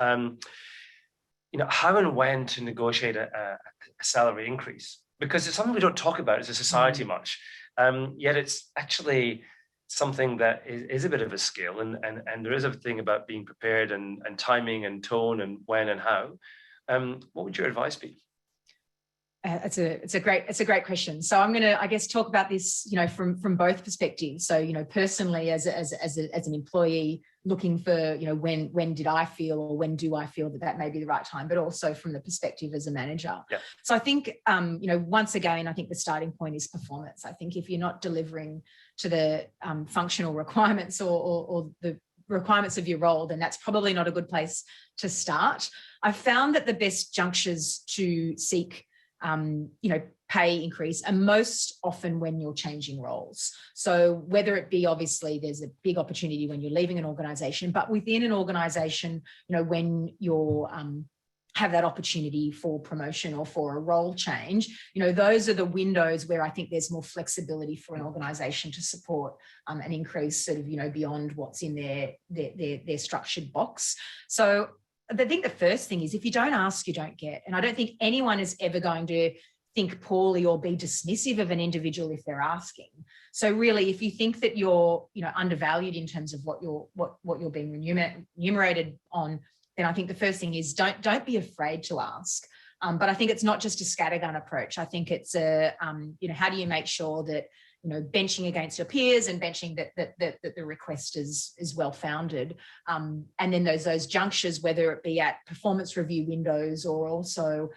how and when to negotiate a salary increase, because it's something we don't talk about as a society much. Yet it's actually something that is a bit of a skill, and there is a thing about being prepared and timing and tone and when and how. What would your advice be? It's a great question. So I'm going to, I guess, talk about this, from both perspectives. So, personally, as an employee looking for, when did I feel, or when do I feel that may be the right time, but also from the perspective as a manager. Yeah. So I think, once again, I think the starting point is performance. I think if you're not delivering to the functional requirements or the requirements of your role, then that's probably not a good place to start. I've found that the best junctures to seek pay increase, and most often when you're changing roles. So whether it be, obviously, there's a big opportunity when you're leaving an organization, but within an organization, when you're have that opportunity for promotion or for a role change, those are the windows where I think there's more flexibility for an organization to support an increase sort of, beyond what's in their structured box. So I think the first thing is, if you don't ask, you don't get. And I don't think anyone is ever going to think poorly or be dismissive of an individual if they're asking. So really, if you think that you're, undervalued in terms of what you're being remunerated on, then I think the first thing is don't be afraid to ask. But I think it's not just a scattergun approach. I think it's how do you make sure that benching against your peers and benching that the request is well founded, and then those junctures, whether it be at performance review windows or also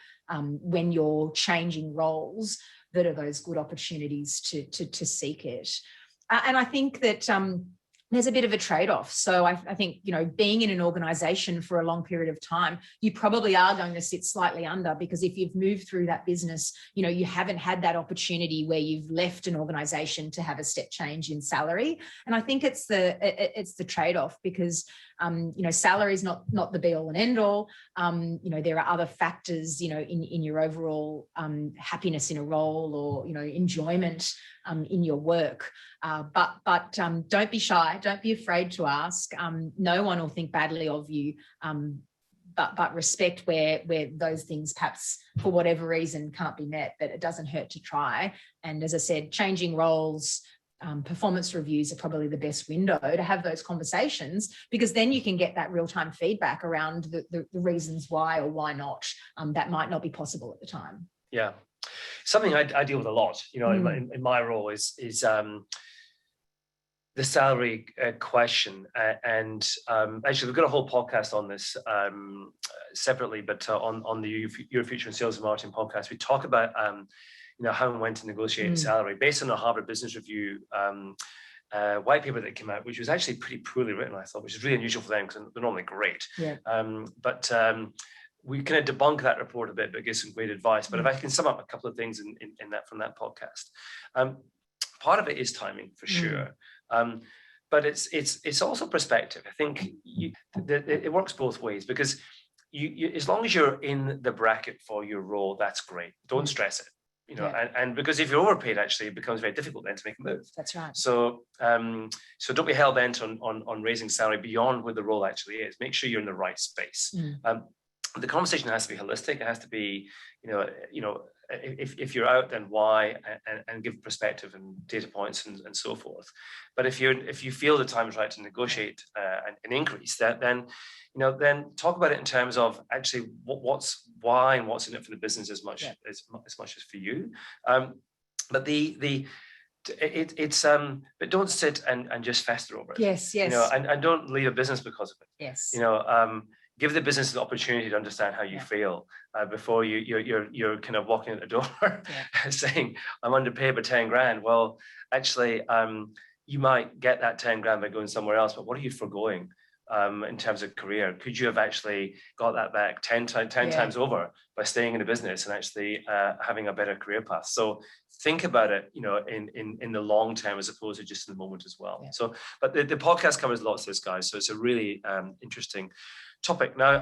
when you're changing roles, that are those good opportunities to seek it. And I think that there's a bit of a trade-off. So I think, being in an organisation for a long period of time, you probably are going to sit slightly under, because if you've moved through that business, you haven't had that opportunity where you've left an organisation to have a step change in salary. And I think it's the trade-off, because salary is not the be all and end all. There are other factors, in your overall happiness in a role, or enjoyment in your work. But don't be shy. Don't be afraid to ask. No one will think badly of you. But respect where those things perhaps for whatever reason can't be met, but it doesn't hurt to try. And as I said, changing roles, performance reviews are probably the best window to have those conversations, because then you can get that real-time feedback around the reasons why or why not that might not be possible at the time. Yeah. Something I deal with a lot, in my role is the salary question. And actually, we've got a whole podcast on this separately, but on the Your Future in Sales and Marketing podcast, we talk about how and when to negotiate salary based on a Harvard Business Review white paper that came out, which was actually pretty poorly written, I thought, which is really unusual for them because they're normally great. Yeah. But we kind of debunk that report a bit, but give some great advice. But if I can sum up a couple of things in that from that podcast, part of it is timing for sure. But it's also perspective. I think it works both ways, because you as long as you're in the bracket for your role, that's great. Don't stress it. And because if you're overpaid, actually, it becomes very difficult then to make a move. That's right. So don't be hell bent on raising salary beyond where the role actually is. Make sure you're in the right space. The conversation has to be holistic. It has to be, if you're out, then why, and give perspective and data points and so forth. But if you feel the time is right to negotiate an increase, then talk about it in terms of actually what's why and what's in it for the business as much as for you. But but don't sit and just fester over it. Yes. And don't leave a business because of it. Yes. Give the business the opportunity to understand how you feel before you're kind of walking out the door saying, I'm underpaid by 10 grand. Well, actually, you might get that 10 grand by going somewhere else, but what are you foregoing in terms of career? Could you have actually got that back 10 times over by staying in the business and actually having a better career path? So think about it, in the long term as opposed to just in the moment as well. Yeah. So, but the podcast covers lots of this, guys. So it's a really interesting topic. Now,